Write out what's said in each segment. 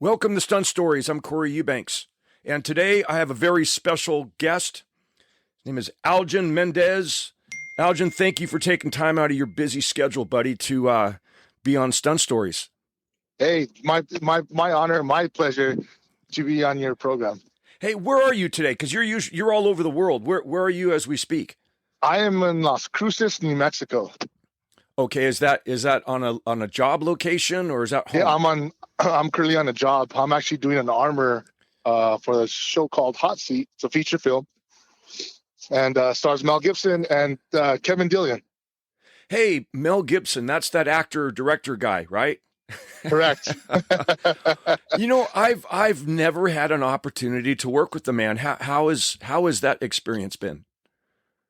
Welcome to Stunt Stories. I'm Corey Eubanks. And today I have a very special guest. His name is Algin Mendez. Algin, thank you for taking time out of your busy schedule, buddy, to be on Stunt Stories. Hey, my honor, my pleasure to be on your program. Hey, where are you today? Because you're all over the world. Where are you as we speak? I am in Las Cruces, New Mexico. Okay, is that on a job location or is that home? Yeah, I'm currently on a job. I'm actually doing an armor for a show called Hot Seat. It's a feature film, and stars Mel Gibson and Kevin Dillon. Hey, Mel Gibson, that's that actor director guy, right? Correct. I've never had an opportunity to work with the man. How has that experience been?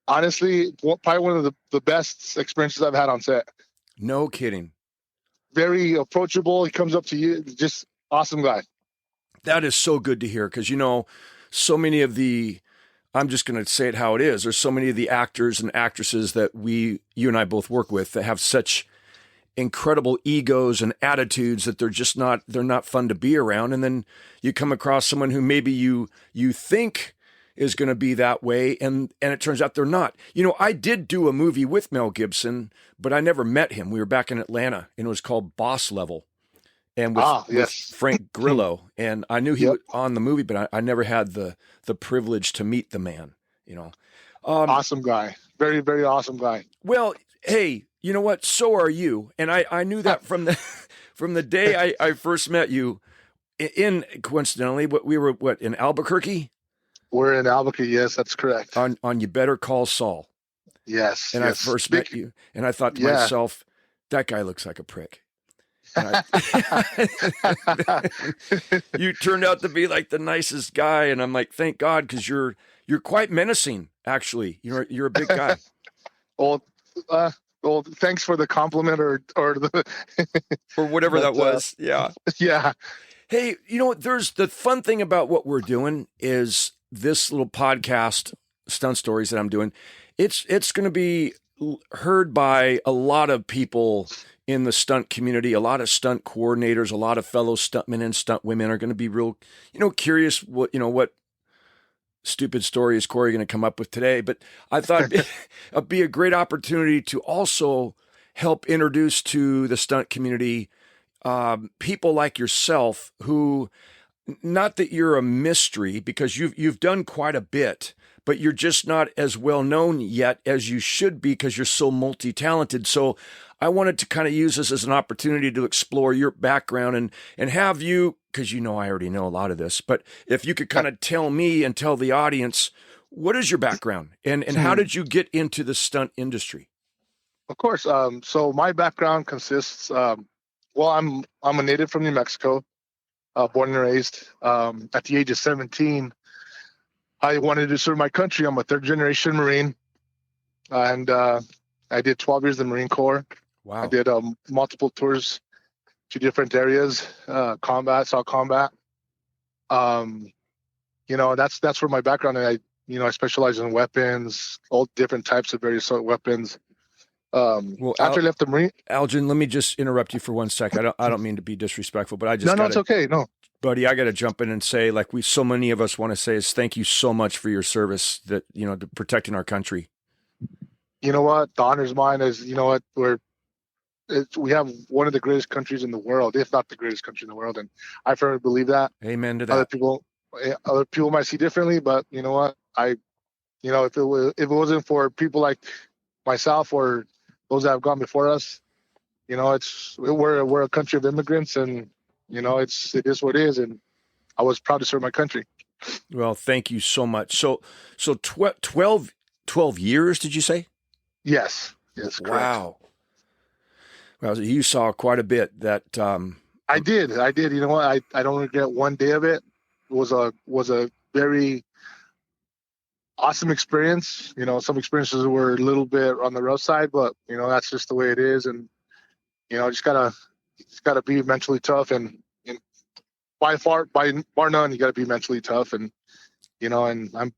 Honestly, probably one of the best experiences I've had on set. No kidding. Very approachable. He comes up to you, just awesome guy. That is so good to hear because, so many of I'm just going to say it how it is. There's so many of the actors and actresses that you and I both work with that have such incredible egos and attitudes that they're not fun to be around. And then you come across someone who maybe you think is going to be that way. And it turns out they're not. I did do a movie with Mel Gibson, but I never met him. We were back in Atlanta and it was called Boss Level. And with Frank Grillo. And I knew he was on the movie, but I never had the privilege to meet the man, Awesome guy. Very, very awesome guy. Well, hey, you know what? So are you. And I knew that from the day I first met you coincidentally, we were in Albuquerque? We're in Albuquerque. Yes, that's correct. On You Better Call Saul. Yes. And yes. I first met you and I thought to myself, that guy looks like a prick. You turned out to be like the nicest guy. And I'm like, thank God. Cause you're quite menacing. Actually, you're a big guy. Well, thanks for the compliment or whatever that was. Yeah. Yeah. Hey, there's the fun thing about what we're doing is this little podcast, Stunt Stories that I'm doing. It's going to be heard by a lot of people in the stunt community, a lot of stunt coordinators, a lot of fellow stuntmen and stunt women are going to be real, curious what stupid story is Corey going to come up with today. But I thought it'd be a great opportunity to also help introduce to the stunt community people like yourself who, not that you're a mystery because you've done quite a bit, but you're just not as well known yet as you should be because you're so multi-talented. So I wanted to kind of use this as an opportunity to explore your background and have you, because I already know a lot of this, but if you could kind of tell me and tell the audience, what is your background and how did you get into the stunt industry? Of course. So my background consists, I'm a native from New Mexico, born and raised. At the age of 17, I wanted to serve my country. I'm a third generation Marine, and I did 12 years in the Marine Corps. Wow. I did multiple tours to different areas, saw combat. That's where my background. And I specialize in weapons, all different types of various sort of weapons. After I left the Marine, Algin, let me just interrupt you for 1 second. I don't mean to be disrespectful, but I just no, it's okay. No, buddy, I got to jump in and say, like so many of us want to say, is thank you so much for your service that to protecting our country. You know what? The honor's mine. We have one of the greatest countries in the world, if not the greatest country in the world, and I firmly believe that. Amen to that. Other people might see differently, but you know what? If it wasn't for people like myself or those that have gone before us, we're a country of immigrants, and it is what it is, and I was proud to serve my country. Well, thank you so much. So 12 years, did you say? Yes, correct. Wow. Well, you saw quite a bit that. I did. You know what? I don't regret one day of it. It was a very awesome experience. Some experiences were a little bit on the rough side, but that's just the way it is, and just gotta be mentally tough, and by bar none, you gotta be mentally tough, and and I'm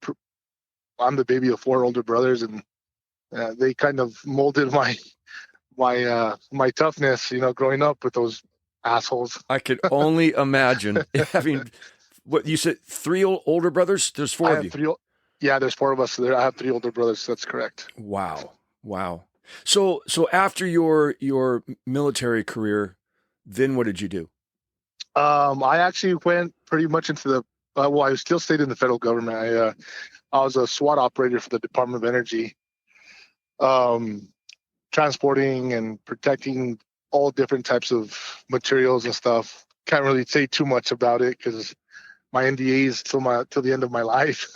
the baby of 4 older brothers, and they kind of molded my toughness, growing up with those assholes. I could only imagine. I mean, what you said, three older brothers? There's I four of have you. three. Yeah, there's four of us there. I have three older brothers. That's correct. Wow. Wow. So after your military career, then what did you do? I actually went pretty much into the. Well, I still stayed in the federal government. I was a SWAT operator for the Department of Energy, um, transporting and protecting all different types of materials and stuff. Can't really say too much about it because my NDAs till the end of my life.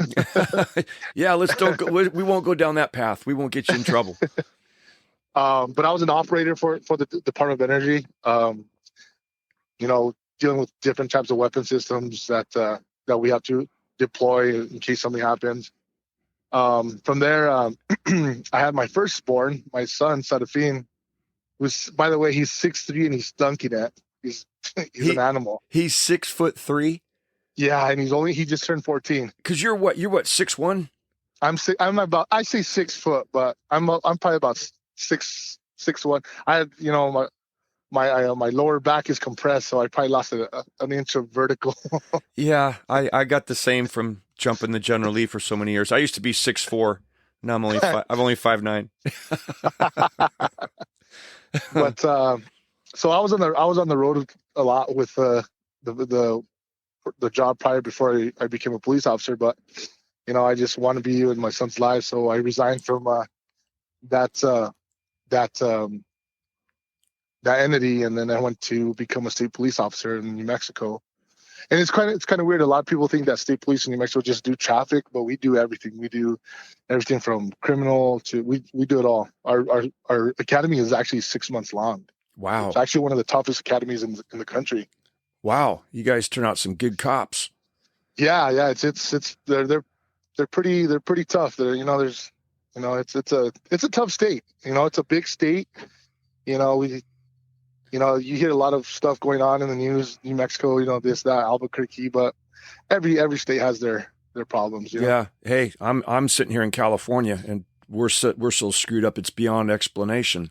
Yeah, let's don't go, we won't go down that path. We won't get you in trouble. But I was an operator for the Department of Energy. Dealing with different types of weapon systems that we have to deploy in case something happens. From there, I had my firstborn, my son, Sadafine, who's, by the way, he's 6'3" and he's dunking it. He's an animal. He's 6'3". Yeah, and he just turned 14. Cause you're what 6'1"? I say 6 foot, but I'm probably about 6'1". My lower back is compressed, so I probably lost an inch of vertical. Yeah, I got the same from jumping the General Lee for so many years. I used to be 6'4". Now I'm only I'm only 5'9". But so I was on the road a lot with the job prior before I became a police officer. But I just want to be in my son's life, so I resigned from that entity, and then I went to become a state police officer in New Mexico. And it's kind of weird. A lot of people think that state police in New Mexico just do traffic, but we do everything. We do everything from criminal to we do it all. Our academy is actually 6 months long. Wow. It's actually one of the toughest academies in the country. Wow, you guys turn out some good cops. Yeah. They're pretty tough. It's a tough state. It's a big state. You hear a lot of stuff going on in the news, New Mexico, this, that, Albuquerque, but every state has their problems. Yeah. Hey, I'm sitting here in California, and we're so screwed up. It's beyond explanation.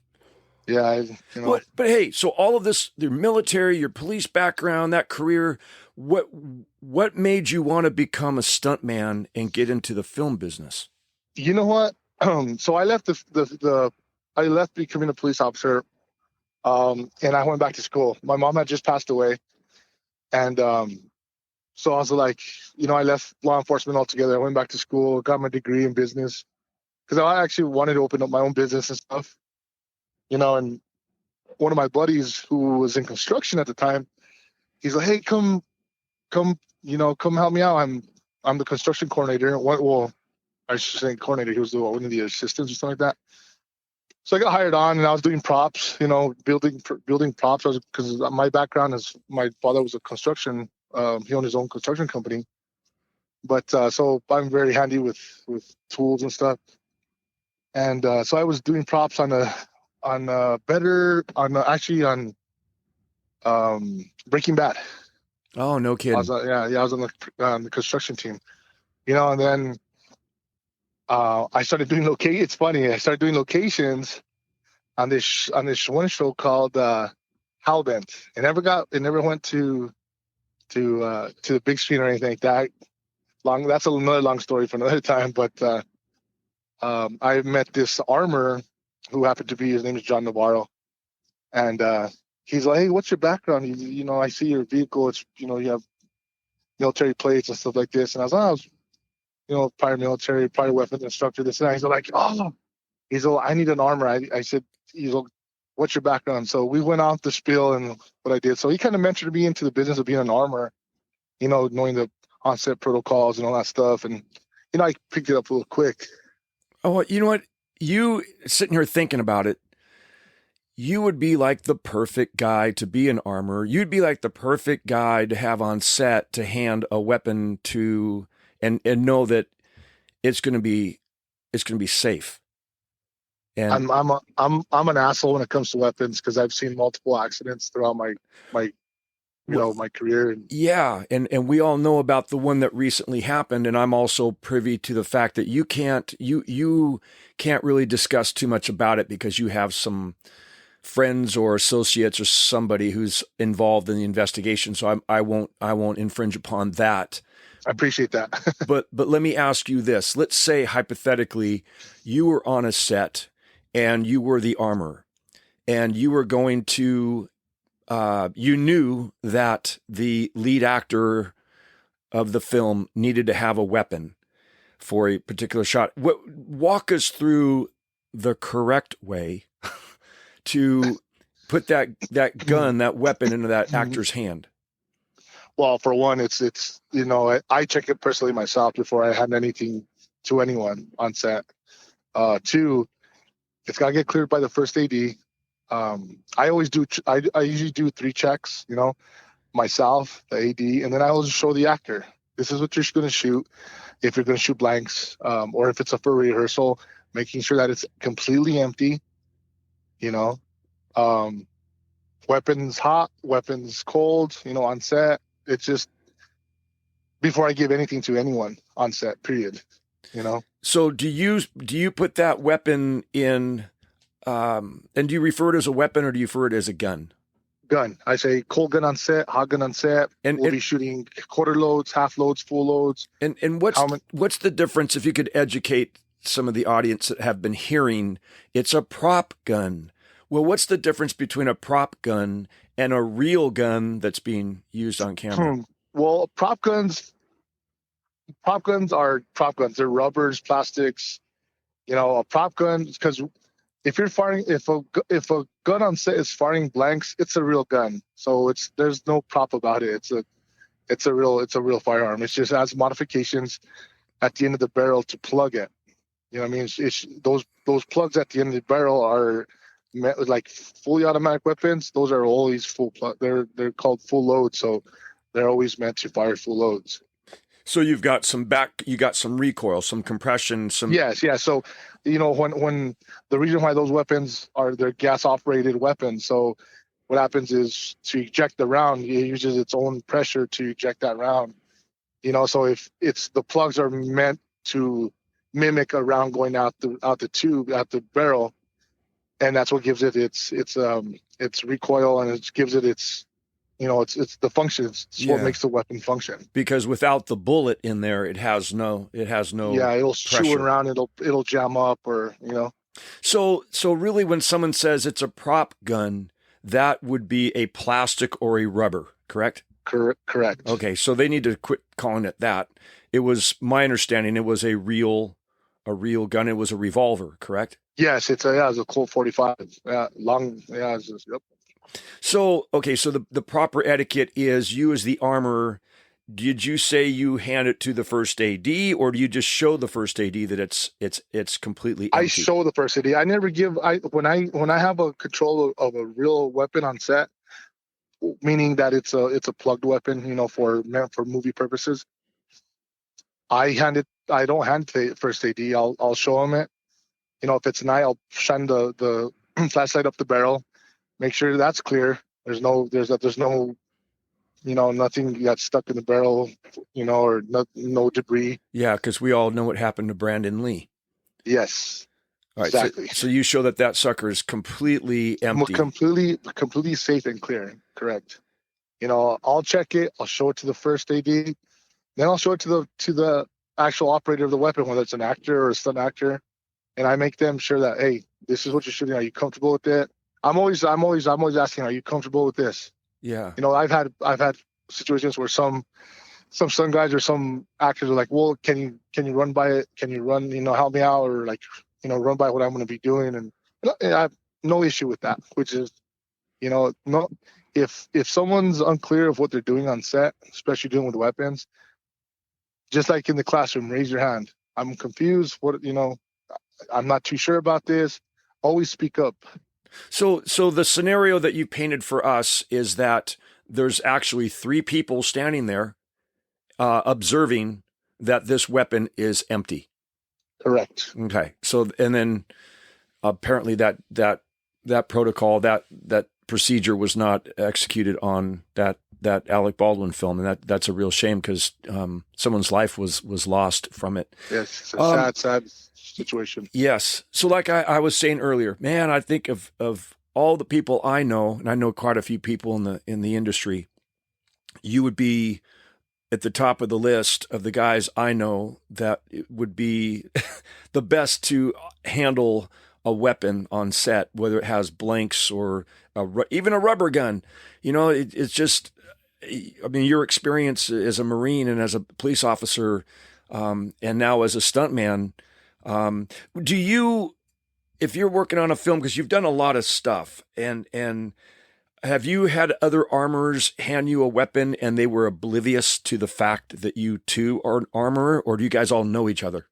Yeah. But hey, so all of this, your military, your police background, that career, what made you want to become a stuntman and get into the film business? You know what? So I left I left becoming a police officer. And I went back to school. My mom had just passed away. And so I was like, I left law enforcement altogether. I went back to school, got my degree in business because I actually wanted to open up my own business and stuff. And one of my buddies who was in construction at the time, he's like, hey, come help me out. I'm the construction coordinator. Well, I should say coordinator. He was one of the assistants or something like that. So I got hired on, and I was doing props, building props. Because my background is my father was a construction. He owned his own construction company, but so I'm very handy with tools and stuff. And so I was doing props on Breaking Bad. Oh, no kidding. I was on the construction team, and then I started doing It's funny. I started doing locations on this one show called Hellbent. It never went to the big screen or anything like that. That's another long story for another time. But I met this armor who happened to be, his name is John Navarro, and he's like, hey, what's your background? I see your vehicle. It's you have military plates and stuff like this. And I was prior military, prior weapons instructor, this and that. He's like, I need an armor. I said, what's your background? So we went off the spiel and what I did. So he kind of mentored me into the business of being an armor, knowing the onset protocols and all that stuff. And, I picked it up a little quick. Oh, you know what? You sitting here thinking about it, you would be like the perfect guy to be an armorer. You'd be like the perfect guy to have on set to hand a weapon to and know that it's going to be safe. And I'm an asshole when it comes to weapons because I've seen multiple accidents throughout my my career. Yeah, and we all know about the one that recently happened, and I'm also privy to the fact that you can't really discuss too much about it because you have some friends or associates or somebody who's involved in the investigation, so I won't infringe upon that. I appreciate that. But let me ask you this. Let's say hypothetically you were on a set and you were the armor and you were going to you knew that the lead actor of the film needed to have a weapon for a particular shot. Walk us through the correct way to put that gun, that weapon into that actor's hand. Well, for one, it's I check it personally myself before I hand anything to anyone on set. Two, it's got to get cleared by the first AD. I always do. I usually do 3 checks. Myself, the AD, and then I will just show the actor. This is what you're going to shoot. If you're going to shoot blanks, or if it's for rehearsal, making sure that it's completely empty. Weapons hot, weapons cold. On set. It's just before I give anything to anyone on set. Period. So do you put that weapon in? And do you refer to it as a weapon or do you refer to it as a gun? Gun. I say cold gun on set, hot gun on set. And we'll be shooting quarter loads, half loads, full loads. And what's the difference, if you could educate some of the audience that have been hearing it's a prop gun? Well, what's the difference between a prop gun and a real gun that's being used on camera? Well, prop guns are prop guns. They're rubbers, plastics. A prop gun, because if you're firing, if a gun on set is firing blanks, it's a real gun. So there's no prop about it. It's a real firearm. It's just has modifications at the end of the barrel to plug it. What I mean? It's those plugs at the end of the barrel are like fully automatic weapons. Those are always full plug. They're called full load, so they're always meant to fire full loads. So you got some recoil, some compression, some. Yes, yeah. So, when the reason why those weapons they're gas operated weapons. So what happens is to eject the round, it uses its own pressure to eject that round. So if the plugs are meant to mimic a round going out the tube, out the barrel, and that's what gives it its recoil, and it gives it its it's the function. It's what makes the weapon function. Because without the bullet in there, it has no. Yeah, it'll pressure. chew around. It'll jam up, or. So really, when someone says it's a prop gun, that would be a plastic or a rubber, correct? Correct. Okay, so they need to quit calling it that. It was my understanding it was a real gun. It was a revolver, correct? Yes, it's a Colt 45. Yeah, long. Yeah, yep. So, okay, so the proper etiquette is you as the armorer, did you say you hand it to the first AD, or do you just show the first AD that it's completely empty? I show the first AD. I never give. When I have a control of a real weapon on set, meaning that it's a plugged weapon, for movie purposes. I don't hand it to the first AD. I'll show him it. If it's an eye, I'll shine the flashlight up the barrel. Make sure that's clear. There's no nothing that's stuck in the barrel, or no debris. Yeah, because we all know what happened to Brandon Lee. Yes. All right. Exactly. So you show that sucker is completely empty. Completely safe and clear. Correct. I'll check it. I'll show it to the first AD. Then I'll show it to the actual operator of the weapon, whether it's an actor or a stunt actor, and I make them sure that, hey, this is what you're shooting. Are you comfortable with it? I'm always asking, are you comfortable with this? Yeah. I've had situations where some stunt guys or some actors are like, well, can you run by it? Can you run, help me out, or run by what I'm going to be doing? And I have no issue with that, which is, no, if someone's unclear of what they're doing on set, especially dealing with weapons, just like in the classroom, raise your hand. I'm confused. I'm not too sure about this. Always speak up. So the scenario that you painted for us is that there's actually 3 people standing there observing that this weapon is empty. Correct. Okay. So, and then apparently that protocol, that procedure was not executed on that Alec Baldwin film. And that's a real shame because someone's life was lost from it. Yes. It's a sad situation. Yes. So like I was saying earlier, man, I think of all the people I know, and I know quite a few people in the industry, you would be at the top of the list of the guys I know that would be the best to handle a weapon on set, whether it has blanks or even a rubber gun. It's just, I mean, your experience as a Marine and as a police officer, and now as a stuntman, do you, if you're working on a film, because you've done a lot of stuff, and have you had other armorers hand you a weapon and they were oblivious to the fact that you too are an armorer, or do you guys all know each other?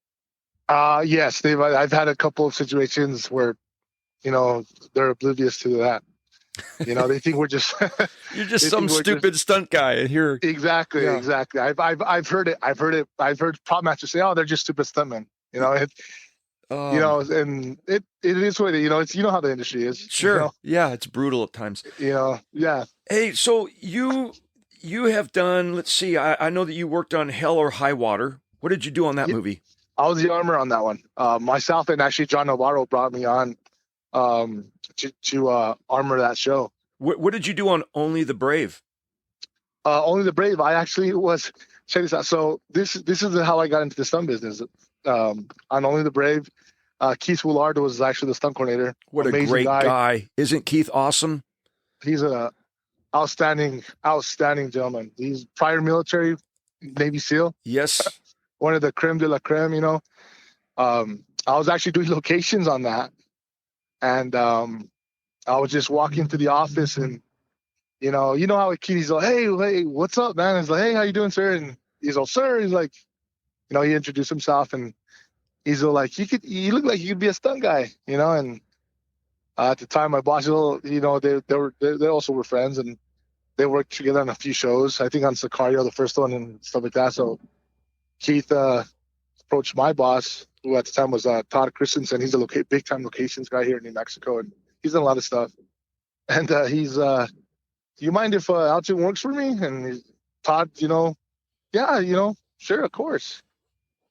Yes, I've had a couple of situations where, they're oblivious to that. They think we're just you're just some stupid stunt guy here. Exactly, Yeah. exactly. I've heard it. I've heard prop masters say, "Oh, they're just stupid stuntmen." And it is what it's how the industry is. Sure. Yeah, it's brutal at times. Yeah. Hey, so you have done, let's see, I know that you worked on Hell or High Water. What did you do on that movie? I was the armor on that one. Myself and actually John Navarro brought me on to armor that show. What did you do on Only the Brave? Only the Brave. I actually was, check this out. So this is how I got into the stunt business. On Only the Brave, Keith Willard was actually the stunt coordinator. What a great guy. Isn't Keith awesome? He's a outstanding gentleman. He's prior military, Navy SEAL. Yes. One of the creme de la creme, I was actually doing locations on that. And I was just walking to the office and, you know how a kid, he's like, hey, what's up, man? He's like, hey, how you doing, sir? And he's like, sir, he's like, he introduced himself and he's like, you look like you could be a stunt guy, and at the time my boss, they also were friends and they worked together on a few shows. I think on Sicario, the first one, and stuff like that. So Keith approached my boss, who at the time was Todd Christensen. He's a big time locations guy here in New Mexico, and he's done a lot of stuff. And he's, do you mind if Algin works for me? And Todd, yeah, sure, of course.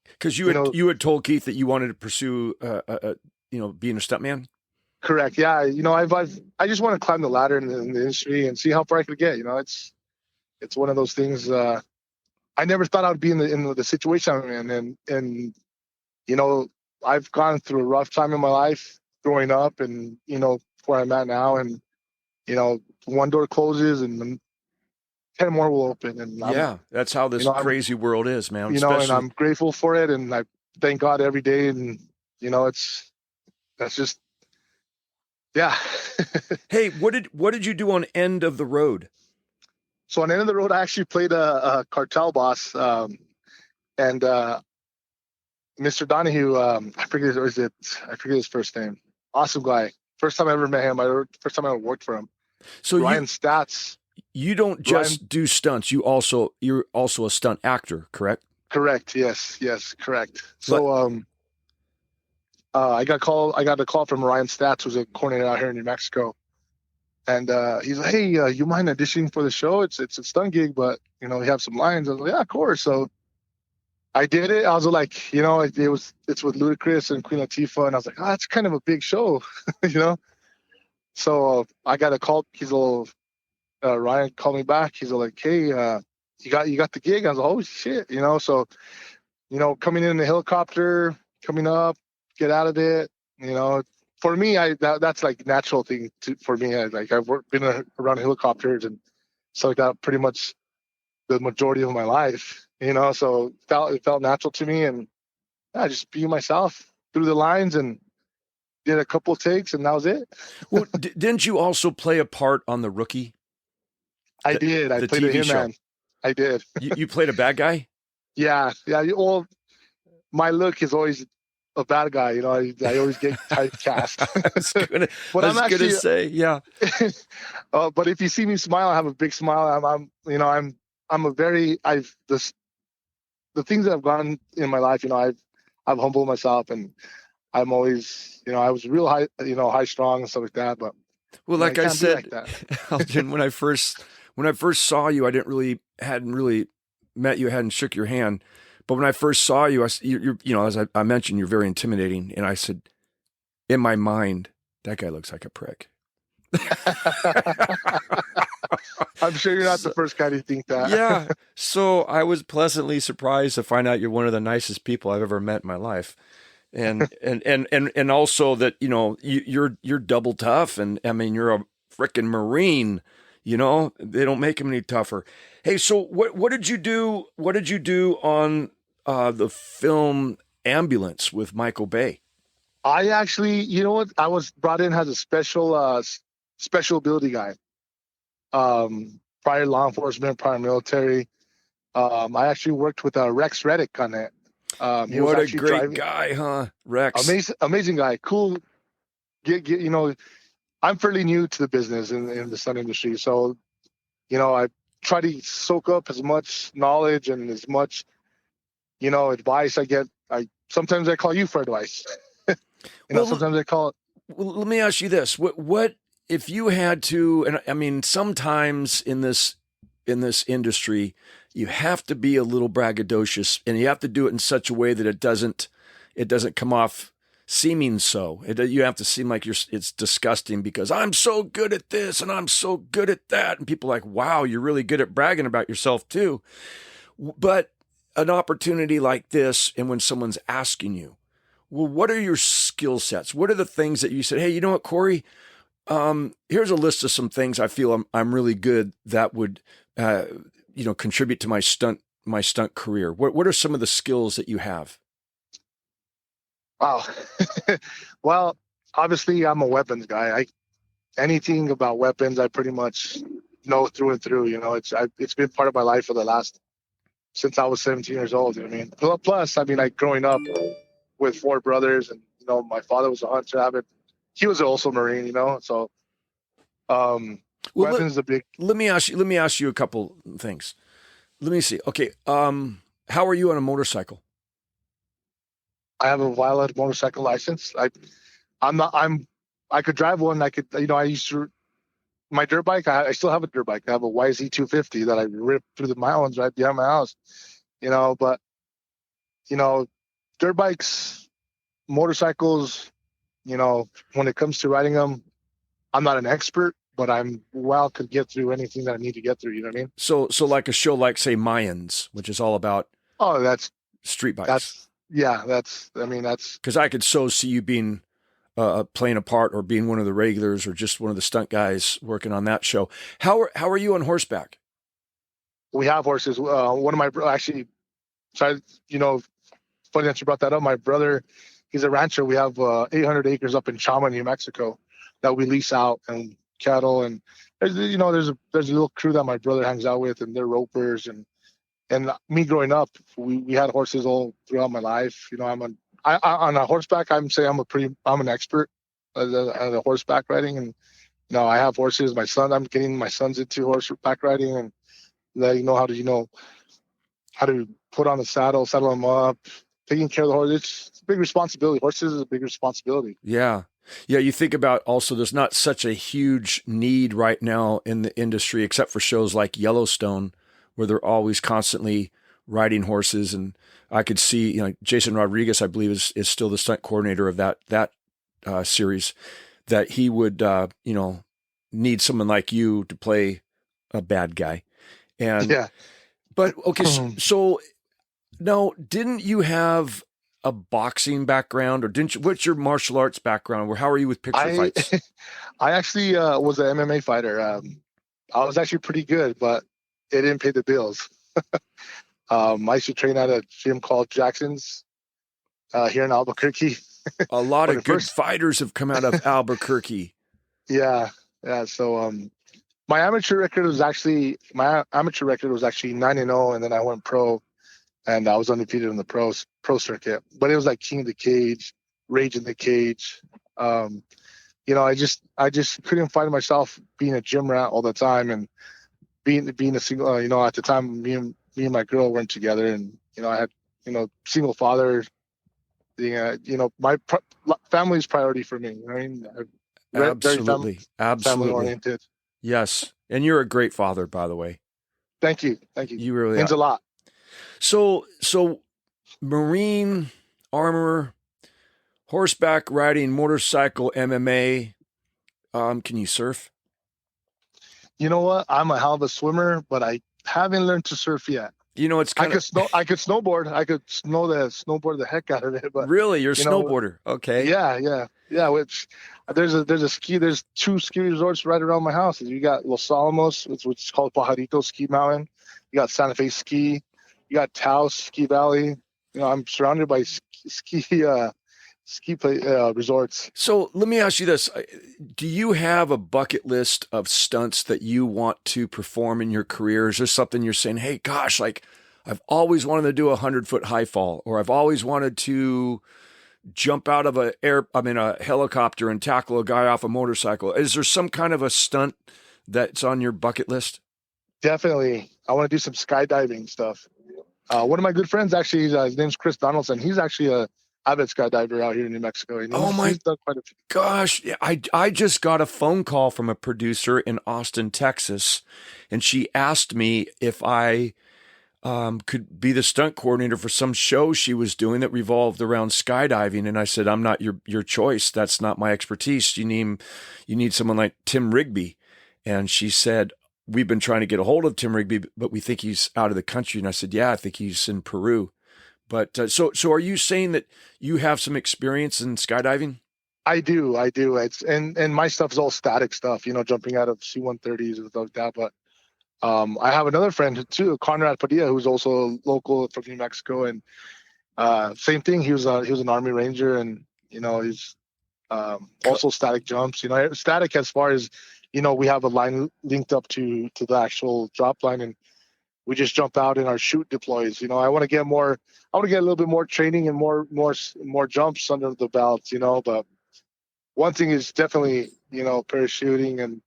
Because you had told Keith that you wanted to pursue, being a stuntman. Correct. Yeah. I just want to climb the ladder in the industry and see how far I could get. It's one of those things. I never thought I would be in the situation I'm in, and I've gone through a rough time in my life growing up, and where I'm at now, and one door closes and 10 more will open, and that's how this crazy world is, man. And I'm grateful for it, and I thank God every day, and that's just. Yeah. Hey, what did you do on End of the Road? So on End of the Road, I actually played a cartel boss, and Mr. Donahue. I forget his first name. Awesome guy. First time I ever met him. First time I ever worked for him. So Ryan Stats. You don't just do stunts. You're also a stunt actor, correct? Correct. Yes. Correct. So I got a call from Ryan Stats, who's a coordinator out here in New Mexico, and he's like, "Hey, you mind auditioning for the show? It's a stunt gig, but we have some lines." I was like, "Yeah, of course." So I did it. I was like, it's with Ludacris and Queen Latifah, and I was like, "Oh, that's kind of a big show," So I got a call. Ryan called me back. He's like, "Hey, you got the gig." I was like, "Oh shit," So coming in the helicopter, coming up. Get out of it, For me, that's like natural thing for me. I've been around helicopters and stuff like that pretty much the majority of my life, So it felt natural to me, and just be myself through the lines and did a couple of takes, and that was it. Well, didn't you also play a part on The Rookie? I did. I played a hitman. I did. You played a bad guy? Yeah. Well, my look is always a bad guy, I always get typecast. I was gonna say, yeah. But if you see me smile, I have a big smile. I'm a very the things that I've gone in my life, I've humbled myself, and I'm always, I was real high, high strong and stuff like that. But like I said, Algin, when I first saw you, I hadn't really met you, hadn't shook your hand. But when I first saw you, as I mentioned, you're very intimidating. And I said, in my mind, that guy looks like a prick. I'm sure you're not the So, first guy to think that. yeah. So I was pleasantly surprised to find out you're one of the nicest people I've ever met in my life. And also that, you know, you're double tough. And I mean, you're a freaking Marine, you know, they don't make them any tougher. Hey, so what did you do? What did you do on the film Ambulance with Michael Bay? I actually, you know what? I was brought in as a special ability guy. Prior law enforcement, prior military. I actually worked with Rex Reddick on it. He was What a actually great driving. guy, huh? Rex. Amazing guy. Cool. You know, I'm fairly new to the business in the stunt industry, so you know, I try to soak up as much knowledge and as much, you know, advice I get. I sometimes I call you for advice. You know, Well, sometimes I call. well, let me ask you this: what if you had to? And I mean, sometimes in this industry, you have to be a little braggadocious, and you have to do it in such a way that it doesn't come off seeming so. You have to seem like it's disgusting because I'm so good at this and I'm so good at that, and people are like, wow, you're really good at bragging about yourself too. But an opportunity like this, and when someone's asking you, well, what are your skill sets? What are the things that you said, hey, you know what, Corey? Here's a list of some things I feel I'm really good that would, uh, you know, contribute to my stunt career. What are some of the skills that you have? Wow. Well, obviously, I'm a weapons guy. Anything about weapons, I pretty much know through and through. You know, it's been part of my life for the last since I was 17 years old. I mean, plus, I mean, like growing up with four brothers, and you know, my father was a hunter. He was also Marine. You know, so Well, weapons is a big. let me ask you a couple things. Let me see. Okay. How are you on a motorcycle? I have a valid motorcycle license. I'm not. I could drive one. I could. You know, I used to my dirt bike. I still have a dirt bike. I have a YZ 250 that I ripped through the mountains right behind my house. You know, but you know, dirt bikes, motorcycles. You know, when it comes to riding them, I'm not an expert, but could get through anything that I need to get through. You know what I mean? So like a show like say Mayans, which is all about Oh, street bikes. that's yeah. I mean, that's Because I could so see you being playing a part or being one of the regulars or just one of the stunt guys working on that show. How are you on horseback? we have horses. One of actually, so you know, funny that you brought that up. My brother, he's a rancher. We have 800 acres up in Chama, New Mexico, that we lease out and cattle. And there's you know there's a little crew that my brother hangs out with, and they're ropers. And me growing up, we had horses all throughout my life. You know, on a horseback. I'm an expert at a horseback riding, and you know I have horses. I'm getting my sons into horseback riding, and letting know how to how to put on the saddle them up, taking care of the horse. It's a big responsibility. Horses is a big responsibility. Yeah. Yeah, you think about also there's not such a huge need right now in the industry except for shows like Yellowstone where they're always constantly riding horses. And I could see, you know, Jason Rodriguez, I believe is still the stunt coordinator of that series, that he would, you know, need someone like you to play a bad guy. And, Yeah. but okay, so no, didn't you have a boxing background or didn't you, what's your martial arts background? Or how are you with picture I fights? I actually was an MMA fighter. I was actually pretty good, but it didn't pay the bills. I used to train at a gym called Jackson's here in Albuquerque. A lot But of at good first, fighters have come out of Albuquerque. yeah, yeah. So my amateur record was actually 9-0, and then I went pro, and I was undefeated in the pro circuit. But it was like King of the Cage, Rage in the Cage. Um, you know, I just couldn't find myself being a gym rat all the time, and being a single. You know, at the time, me and my girl weren't together, and you know, I had single father. You know, family's priority for me. You know what I mean? Very Absolutely. family Absolutely. oriented. Yes. And you're a great father, by the way. Thank you. You really Means are. a lot. So Marine armor, horseback riding, motorcycle, MMA. Can you surf? You know what? I'm a hell of a swimmer, but I haven't learned to surf yet. You know, it's kind of I could snowboard. I could snowboard the heck out of it. But really, you're a you know, snowboarder. Okay. yeah. Which there's two ski resorts right around my house. You got Los Alamos, which is called Pajarito Ski Mountain. You got Santa Fe Ski. You got Taos Ski Valley. You know, I'm surrounded by resorts. So let me ask you this. Do you have a bucket list of stunts that you want to perform in your career? Is there something you're saying, hey, gosh, like I've always wanted to do a 100-foot high fall, or I've always wanted to jump out of a helicopter and tackle a guy off a motorcycle? Is there some kind of a stunt that's on your bucket list? Definitely. I want to do some skydiving stuff. One of my good friends, actually, his name's Chris Donaldson. He's actually a avid skydiver out here in New Mexico. And he's done quite a few. Gosh, I just got a phone call from a producer in Austin, Texas, and she asked me if I could be the stunt coordinator for some show she was doing that revolved around skydiving. And I said, I'm not your choice. That's not my expertise. You need someone like Tim Rigby. And she said, we've been trying to get a hold of Tim Rigby, but we think he's out of the country. And I said, yeah, I think he's in Peru. But so are you saying that you have some experience in skydiving? I do. It's and my stuff is all static stuff, you know, jumping out of C-130s and stuff like that. But I have another friend too, Conrad Padilla, who's also local from New Mexico, and same thing. He was an Army Ranger, and you know he's also static jumps. You know, static as far as, you know, we have a line linked up to the actual drop line, and we just jump out in our chute deploys. You know, I want to get a little bit more training and more jumps under the belt. You know, but one thing is definitely, you know, parachuting and,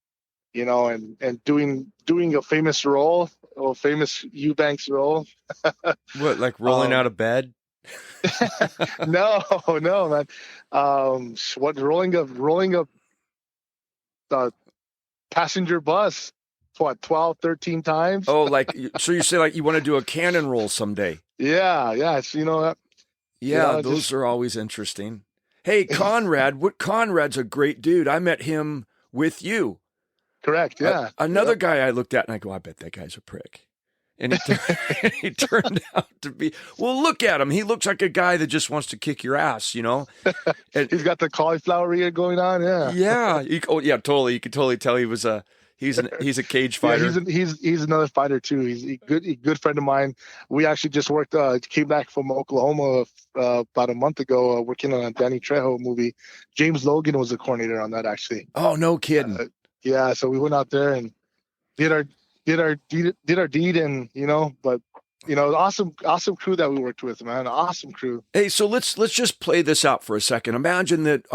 you know, and doing a famous roll, or famous Eubanks roll. What, like rolling out of bed? No, man. Rolling a passenger bus, 12, 13 times? Oh, so you say like you want to do a cannon roll someday? Yeah. It's, you know, yeah, those are always interesting. Hey, Conrad's a great dude. I met him with you. Correct. Yeah. Another guy I looked at and I go, I bet that guy's a prick. And he turned out to be, well, look at him. He looks like a guy that just wants to kick your ass, you know? And, he's got the cauliflower ear going on. Yeah. Yeah. Totally. You could totally tell he's a cage fighter. Yeah, he's another fighter too. He's a good friend of mine. We actually just came back from Oklahoma about a month ago, working on a Danny Trejo movie. James Logan was the coordinator on that, actually. Oh, no kidding. Yeah, so we went out there and did our deed, and, you know, but, you know, awesome crew that we worked with, man. Awesome crew. Hey, so let's just play this out for a second. Imagine that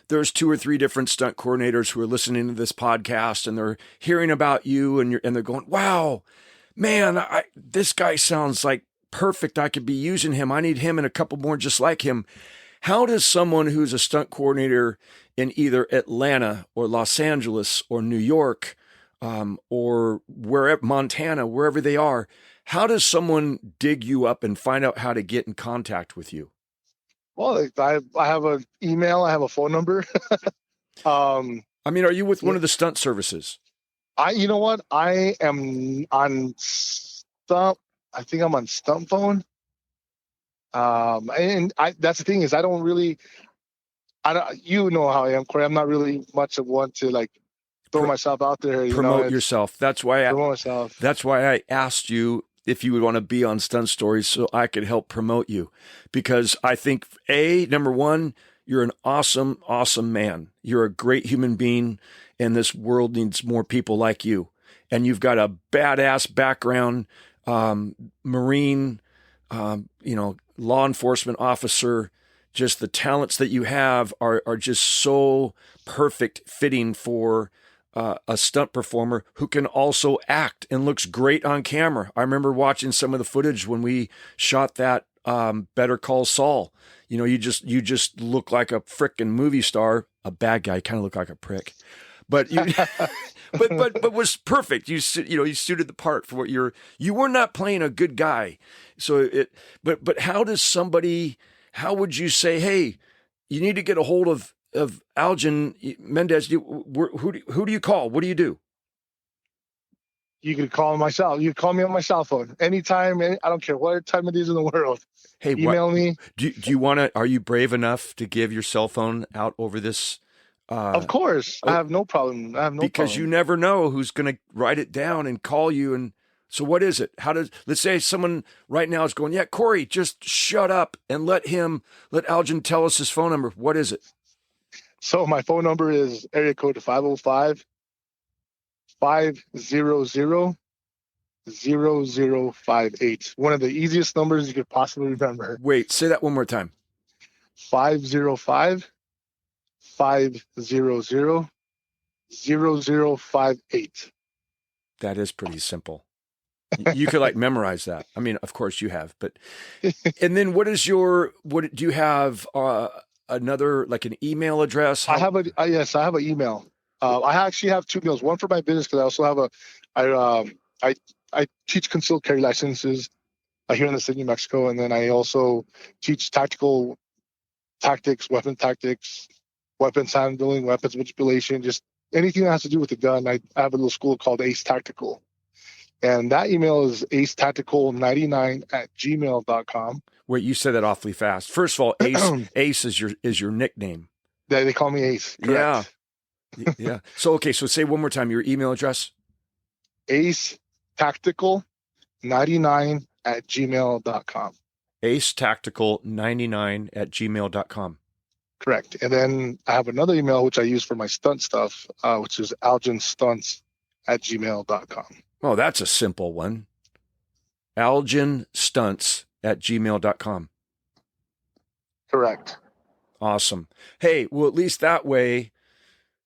there's 2 or 3 different stunt coordinators who are listening to this podcast, and they're hearing about you, and they're going, "Wow, man, this guy sounds like perfect. I could be using him. I need him and a couple more just like him." How does someone who's a stunt coordinator in either Atlanta or Los Angeles or New York, or wherever, Montana, wherever they are, how does someone dig you up and find out how to get in contact with you? Well, I have an email. I have a phone number. I mean, are you with one of the stunt services? You know what? I am on Stunt. I think I'm on Stunt phone. That's the thing is, you know how I am, Corey. I'm not really much of one to like throw myself out there. Promote yourself. That's why I asked you if you would want to be on Stunt Stories, so I could help promote you. Because I think, number one, you're an awesome, awesome man. You're a great human being, and this world needs more people like you. And you've got a badass background, Marine, law enforcement officer. Just the talents that you have are just so perfect fitting for a stunt performer who can also act and looks great on camera. I remember watching some of the footage when we shot that Better Call Saul. You know, you just look like a frickin' movie star. A bad guy, kind of look like a prick, but you, but was perfect. You suited the part for what you were not playing a good guy. So but how would you say, hey, you need to get a hold of of Algin Mendez, who do you call? What do you do? You could call myself. You call me on my cell phone anytime. I don't care what time it is in the world. Hey, email me. Do you want to? Are you brave enough to give your cell phone out over this? Of course, I have no problem. I have no because problem. you never know who's going to write it down and call you. And so, what is it? Let's say someone right now is going, yeah, Corey, just shut up and let Algin tell us his phone number. What is it? So my phone number is area code 505-500-0058. One of the easiest numbers you could possibly remember. Wait, say that one more time. 505-500-0058. That is pretty simple. You could like memorize that. I mean, of course you have, but, and then what do you have, another, like an email address? Yes, I have an email. I actually have two emails, one for my business, because I also have I teach concealed carry licenses here in the city of Mexico. And then I also teach tactical tactics, weapon tactics, weapons handling, weapons manipulation, just anything that has to do with the gun. I have a little school called Ace Tactical. And that email is acetactical99@gmail.com. Wait, you said that awfully fast. First of all, Ace is your nickname. They call me Ace. Correct. Yeah. Yeah. So say one more time your email address. acetactical99@gmail.com. acetactical99@gmail.com. Correct. And then I have another email which I use for my stunt stuff, which is alginstunts@gmail.com. Oh, that's a simple one. alginstunts@gmail.com. Correct. Awesome. Hey, well, at least that way,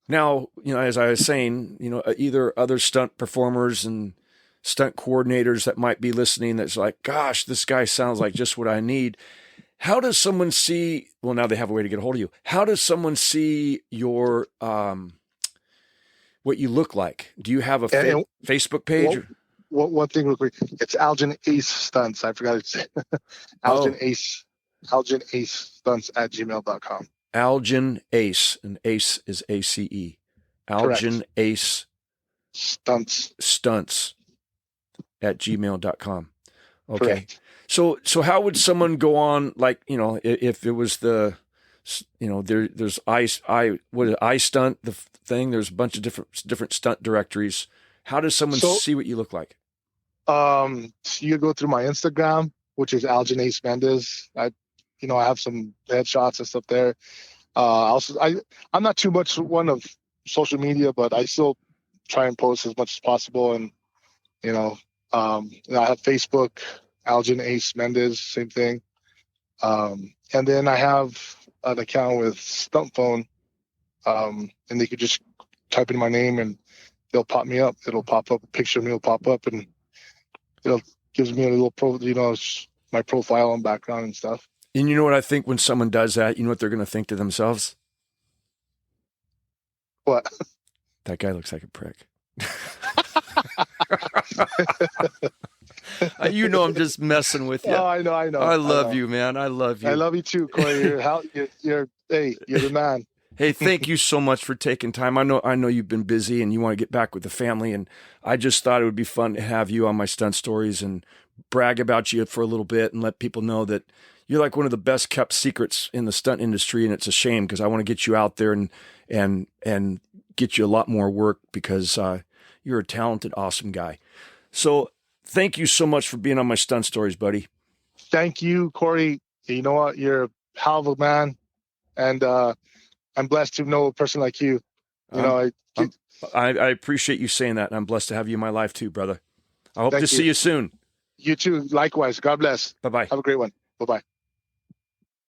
now, as I was saying, either other stunt performers and stunt coordinators that might be listening that's like, gosh, this guy sounds like just what I need. How does someone see, well, now they have a way to get a hold of you. How does someone see your, what you look like? Do you have a Facebook page? One thing real quick. It's Algin Ace Stunts. I forgot to say. Algin Ace Stunts@gmail.com. Algin Ace, and Ace is ACE. Algin Ace Stunts at gmail.com. Okay. Correct. So how would someone go on, like, if it was there's iStunt, the thing, there's a bunch of different stunt directories. How does someone see what you look like? You go through my Instagram, which is Algin Ace Mendez. I have some headshots and stuff there. I'm not too much one of social media, but I still try and post as much as possible. And, I have Facebook, Algin Ace Mendez, same thing. And then I have an account with Stunt Phone, and they could just type in my name and they'll pop me up. It'll pop up, a picture of me will pop up, and it'll gives me a little my profile and background and stuff. And you know what I think when someone does that, you know what they're going to think to themselves? What? That guy looks like a prick. I'm just messing with you. Oh, I know. I love you, man. I love you. I love you too, Corey. You're the man. Hey, thank you so much for taking time. I know you've been busy and you want to get back with the family, and I just thought it would be fun to have you on my stunt stories and brag about you for a little bit and let people know that you're like one of the best kept secrets in the stunt industry. And it's a shame because I want to get you out there and get you a lot more work because you're a talented, awesome guy. So thank you so much for being on my stunt stories, buddy. Thank you, Corey. You know what? You're a hell of a man. And I'm blessed to know a person like you. I appreciate you saying that. And I'm blessed to have you in my life too, brother. I hope to see you soon. You too. Likewise. God bless. Bye-bye. Have a great one. Bye-bye.